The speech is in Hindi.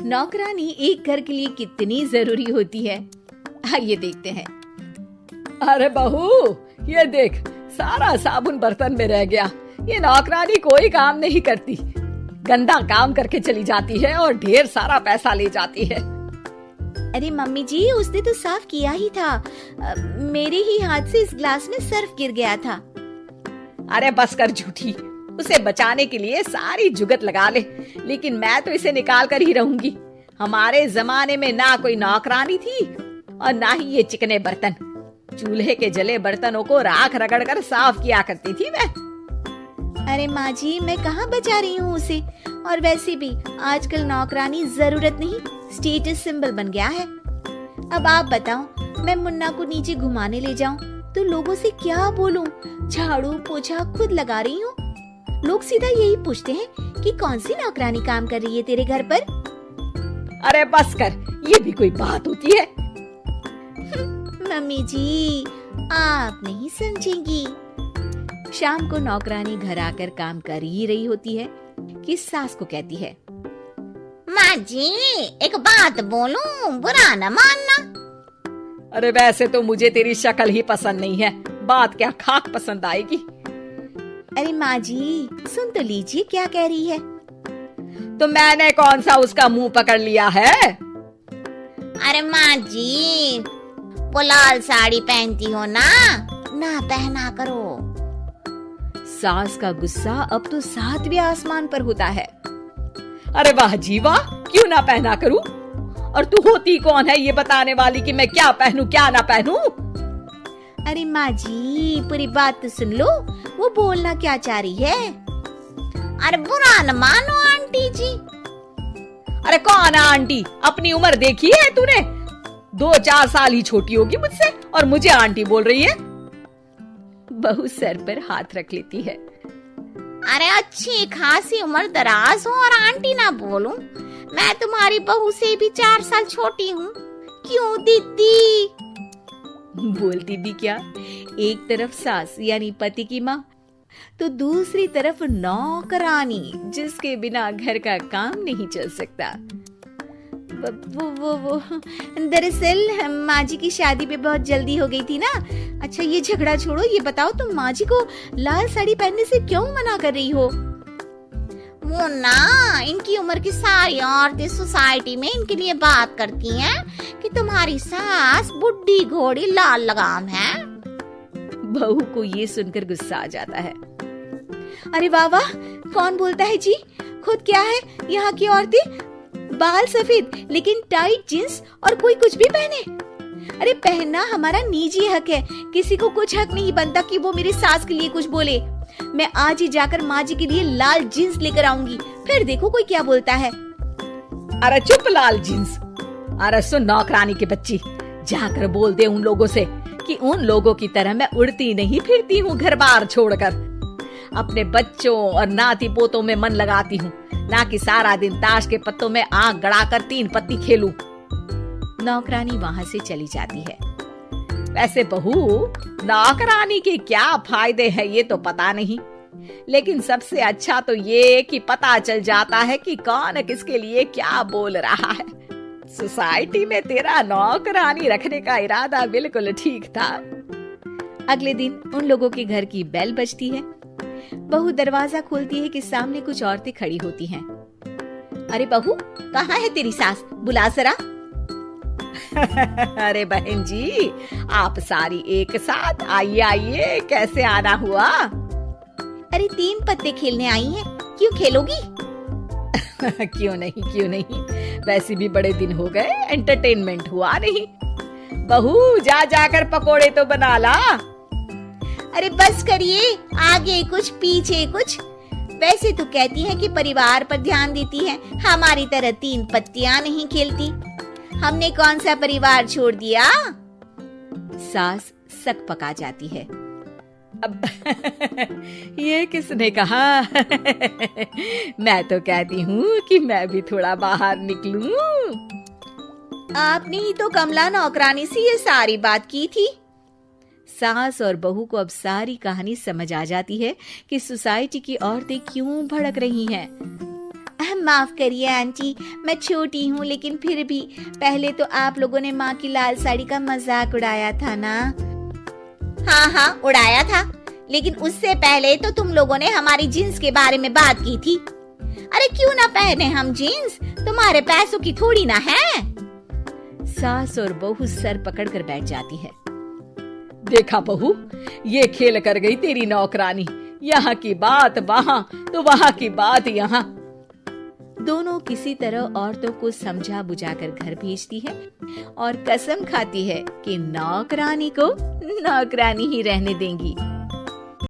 नौकरानी एक घर के लिए कितनी जरूरी होती है, आइए देखते हैं। अरे बहू, ये देख, सारा साबुन बर्तन में रह गया। ये नौकरानी कोई काम नहीं करती, गंदा काम करके चली जाती है और ढेर सारा पैसा ले जाती है। अरे मम्मी जी, उसने तो साफ किया ही था। मेरे ही हाथ से इस ग्लास में सर्फ गिर गया था। अरे बस कर झूठी, उसे बचाने के लिए सारी जुगत लगा ले, लेकिन मैं तो इसे निकाल कर ही रहूंगी। हमारे जमाने में ना कोई नौकरानी थी और ना ही ये चिकने बर्तन। चूल्हे के जले बर्तनों को राख रगड़ कर साफ किया करती थी मैं। अरे माँ जी, मैं कहाँ बचा रही हूँ उसे। और वैसे भी आजकल नौकरानी जरूरत नहीं, स्टेटस सिंबल बन गया है। अब आप बताओ, मैं मुन्ना को नीचे घुमाने ले जाऊं तो लोगों से क्या बोलूं? झाड़ू पोछा खुद लगा रही हूँ। लोग सीधा यही पूछते हैं कि कौन सी नौकरानी काम कर रही है तेरे घर पर। अरे बस कर, ये भी कोई बात होती है? मम्मी जी, आप नहीं समझेंगी। शाम को नौकरानी घर आकर काम कर ही रही होती है कि सास को कहती है, माँ जी, एक बात बोलूं, बुरा न मानना। अरे वैसे तो मुझे तेरी शक्ल ही पसंद नहीं है, बात क्या खाक पसंद आएगी। अरे माँ जी, सुन तो लीजिए क्या कह रही है। तो मैंने कौन सा उसका मुंह पकड़ लिया है? अरे माँ जी, वो लाल साड़ी पहनती हो ना पहना करो। सास का गुस्सा अब तो 7वें आसमान पर होता है। अरे वाह जी वाह, क्यों ना पहना करूं? और तू होती कौन है ये बताने वाली कि मैं क्या पहनूं क्या ना पहनूं? अरे माँ जी, पूरी बात तो सुन लो, वो बोलना क्या चाह रही है। अरे बुरा न मानो आंटी जी। अरे कौन है आंटी? अपनी उम्र देखी है तूने? 2-4 साल ही छोटी होगी मुझसे और मुझे आंटी बोल रही है। बहू सर पर हाथ रख लेती है। अरे अच्छी खासी उम्र दराज हो और आंटी ना बोलूं? मैं तुम्हारी बहू से भी 4 साल छोटी हूँ। क्यों दीदी? बोलती भी क्या, एक तरफ सास यानी पति की माँ, तो दूसरी तरफ नौकरानी जिसके बिना घर का काम नहीं चल सकता। वो दरअसल माँ जी की शादी पे बहुत जल्दी हो गई थी ना। अच्छा ये झगड़ा छोड़ो, ये बताओ तुम माँ जी को लाल साड़ी पहनने से क्यों मना कर रही हो? वो ना, इनकी उम्र की सारी औरतें सोसाइटी में इनके लिए बात करती हैं कि तुम्हारी सास बुढ़ी घोड़ी लाल लगाम है। बहू को ये सुनकर गुस्सा आ जाता है। अरे वाह वाह, कौन बोलता है जी? खुद क्या है यहाँ की औरतें, बाल सफेद लेकिन टाइट जींस और कोई कुछ भी पहने। अरे पहनना हमारा निजी हक है, किसी को कुछ हक नहीं बनता कि वो मेरी सास के लिए कुछ बोले। मैं आज ही जाकर माँ जी के लिए लाल जींस लेकर आऊंगी, फिर देखो कोई क्या बोलता है। अरे चुप लाल जींस। अरे सुन नौकरानी की बच्ची, जाकर बोल दे उन लोगों से कि उन लोगों की तरह मैं उड़ती नहीं फिरती हूँ घर बार छोड़कर। अपने बच्चों और नाती पोतों में मन लगाती हूँ, ना कि सारा दिन ताश के पत्तों में आंख गड़ाकर 3 पत्ती खेलूं। नौकरानी वहाँ से चली जाती है। वैसे बहू, नौकरानी के क्या फायदे हैं ये तो पता नहीं, लेकिन सबसे अच्छा तो ये कि पता चल जाता है कि कौन किसके लिए क्या बोल रहा है। सोसाइटी में तेरा नौकरानी रखने का इरादा बिल्कुल ठीक था। अगले दिन उन लोगों के घर की बेल बजती है। बहू दरवाजा खोलती है कि सामने कुछ औरतें खड़ी होती हैं। अरे बहू, कहाँ है तेरी सास? बुला जरा। अरे बहन जी, आप सारी एक साथ आइए आइए, कैसे आना हुआ? अरे 3 पत्ते खेलने आई हैं, क्यों खेलोगी? क्यों नहीं, वैसे भी बड़े दिन हो गए, एंटरटेनमेंट हुआ नहीं। बहू जा जाकर पकोड़े तो बना ला। अरे बस करिए, आगे कुछ पीछे कुछ। वैसे तो कहती है कि परिवार पर ध्यान देती है, हमारी तरह 3 पत्तियां नहीं खेलती। हमने कौन सा परिवार छोड़ दिया? सास सक पका जाती है। अब ये किसने कहा? मैं तो कहती हूँ कि मैं भी थोड़ा बाहर निकलूं। आपने ही तो कमला नौकरानी से ये सारी बात की थी। सास और बहू को अब सारी कहानी समझ आ जाती है कि सोसाइटी की औरतें क्यों भड़क रही हैं। माफ करिए आंटी, मैं छोटी हूँ लेकिन फिर भी पहले तो आप लोगों ने माँ की लाल साड़ी का मजाक उड़ाया था ना। हाँ हाँ उड़ाया था, लेकिन उससे पहले तो तुम लोगों ने हमारी जीन्स के बारे में बात की थी। अरे क्यों ना पहने हम जीन्स, तुम्हारे पैसों की थोड़ी ना है। सास और बहू सर पकड़कर बैठ जाती है। देखा बहू, ये खेल कर गई तेरी नौकरानी, यहाँ की बात वहाँ तो वहाँ की बात यहाँ। दोनों किसी तरह औरतों को समझा बुझाकर घर भेजती है और कसम खाती है कि नौकरानी को नौकरानी ही रहने देंगी।